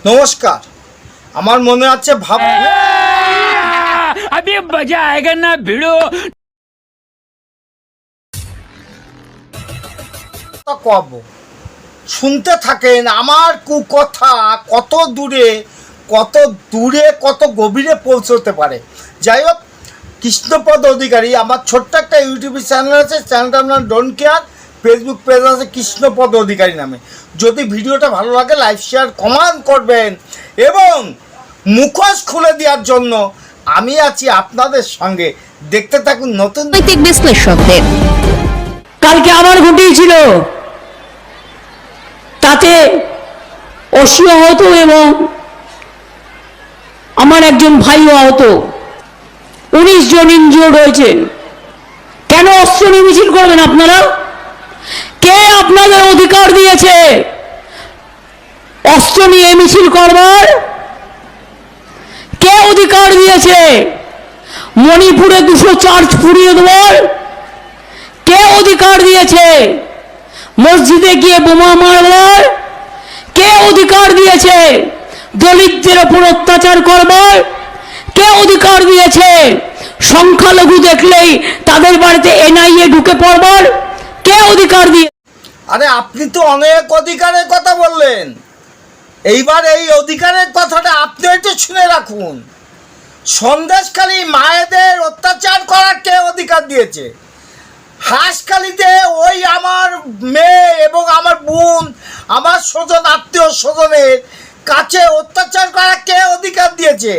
নমস্কার। আমার মনে আছে अभी मजा आएगा ना भिड़ो। কব শুনতে থাকেন আমার কুকথা কত দূরে কত গভীরে পৌঁছতে পারে। যাই হোক, কৃষ্ণপদ অধিকারী আমার ছোট্ট একটা ইউটিউব চ্যানেল আছে, চ্যানেলটা আপনার ডোন্ট কেয়ার। ফেসবুক পেজ আছে কৃষ্ণপদ অধিকারী নামে। যদি ভিডিওটা ভালো লাগে লাইক শেয়ার কমেন্ট করবেন এবং মুখোশ খুলে দেওয়ার জন্য আমি আছি আপনাদের সঙ্গে। দেখতে থাকুন নতুন বিশ্লেষকদের। কালকে আমার ঘটিয়েছিল, তাতে অসি আহত এবং আমার একজন ভাইও আহত, 19 জন ইনজিওর্ড হয়েছেন। কেন অস্ত্র নিয়ে মিছিল করবেন আপনারা? কে আপনাদের অধিকার দিয়েছে অস্ত্র নিয়ে মিছিল করবার? কে অধিকার দিয়েছে মণিপুরে 200 চার্চ পুড়িয়ে দেওয়ার? কে অধিকার দিয়েছে মসজিদে গিয়ে বোমা মারবার? কে অধিকার দিয়েছে দলিতদের উপর অত্যাচার করবার? কে অধিকার দিয়েছে সংখ্যালঘু দেখলেই তাদের বাড়িতে এনআইএ ঢুকে পড়বার? কে অধিকার দিয়ে? আরে আপনি তো অনেক অধিকারের কথা বললেন, এইবার এই অধিকারের কথাটা আপনি একটু শুনে রাখুন। সন্দেশখালী মায়েদের অত্যাচার করার কে অধিকার দিয়েছে? হাঁসখালিতে ওই আমার মেয়ে এবং আমার বোন, আমার স্বজন আত্মীয় স্বজনের কাছে অত্যাচার করার কে অধিকার দিয়েছে?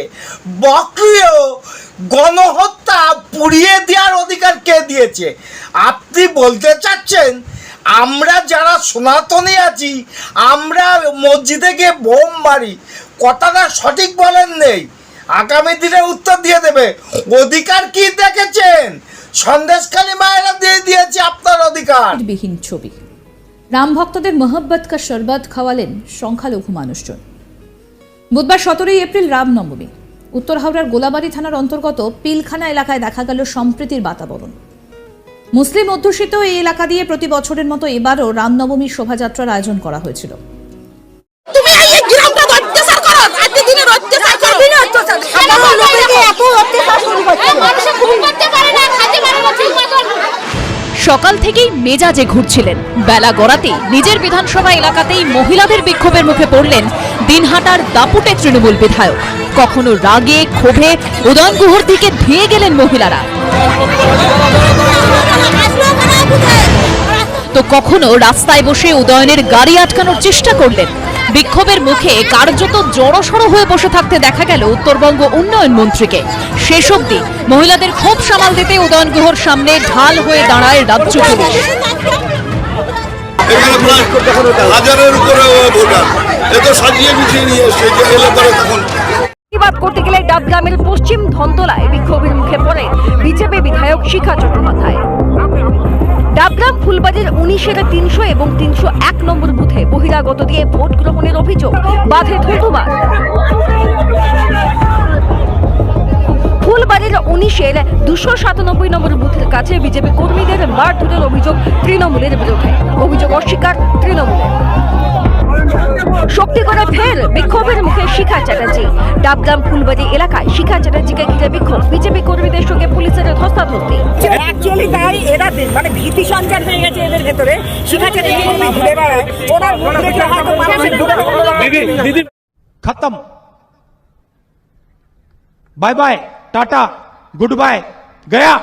বকরিও গণহত্যা পুড়িয়ে দেওয়ার অধিকার কে দিয়েছে? আপনি বলতে চাচ্ছেন আমরা যারা সনাতনী আছি আমরা মসজিদে গিয়ে বোম মারি? কথাটা সঠিক বলেন নেই, আগামী দিনে উত্তর দিয়ে দেবে। অধিকার কি দেখেছেন? সন্দেশখালী মায়েরা দিয়ে দিয়েছে আপনার অধিকার। বিহীন ছবি। রাম ভক্তদের মোহব্বত কা শরবত খাওয়ালেন সংখ্যালঘু মানুষজন। বুধবার 17 এপ্রিল রামনবমী। উত্তর হাওড়ার গোলাবাড়ি থানার অন্তর্গত পিলখানা এলাকায় দেখা গেল সম্প্রীতির বাতাবরণ। মুসলিম অধ্যুষিত এই এলাকা দিয়ে প্রতি বছরের মতো এবারও রামনবমীর শোভাযাত্রার আয়োজন করা হয়েছিল। সকাল থেকেই মেজাজে ঘুরছিলেন। বেলা গড়াতেই নিজের বিধানসভা এলাকাতেই মহিলাদের বিক্ষোভের মুখে পড়লেন দিনহাটার দাপুটে তৃণমূল বিধায়ক। কখনো রাগে ক্ষোভে উদয়ন গুহর দিকে ধেয়ে গেলেন মহিলারা, তো কখনো রাস্তায় বসে উদয়নের গাড়ি আটকানোর চেষ্টা করলেন। বিক্ষোভের মুখে কার্যত জড়সড় হয়ে বসে থাকতে দেখা গেল উত্তরবঙ্গ উন্নয়ন মন্ত্রীকে। শেষ অবধি মহিলাদের ক্ষোভ সামাল দিতে উদয়ন গুহর সামনে ঢাল হয়ে দাঁড়ায় রাজ্য পুলিশ। হাজারের উপরে ভোটার, এত সাজিয়ে গুছিয়ে নিয়ে এসছে যে এলাকার তখন প্রতিবাদ করতে গেলে ডাবগ্রামের পশ্চিম ধনতলায় বিক্ষোভের মুখে পড়ে বিজেপি বিধায়ক শিখা চট্টোপাধ্যায়। ডাবগ্রাম ফুলবাড়ির 19-এর 300 এবং 301 নম্বর বুথে বহিরাগত দিয়ে ভোট গ্রহণের অভিযোগ বাধে ধুধুমার। ফুলবাড়ির 19-এর 297 নম্বর বুথের কাছে বিজেপি কর্মীদের মারধরের অভিযোগ তৃণমূলের বিরুদ্ধে। অভিযোগ অস্বীকার তৃণমূলের। শক্তি করে ফের বিক্ষোভের মুখে শিখা চ্যাটার্জি। ডাবগ্রাম ফুলবাড়ি এলাকায় শিখা চ্যাটার্জিকে ঘিরে বিক্ষোভ, বিজেপি কর্মীদের সঙ্গে পুলিশের ধস্তাধস্তি। অ্যাকচুয়ালি তাই এরা মানে ভীতি সঞ্চার হয়ে গেছে এদের ভেতরে। শিখা চ্যাটার্জি ঘুরে বেড়ায়, ওনার হয়তো মানুষের ঢুকে खत्म, bye bye tata good bye गया।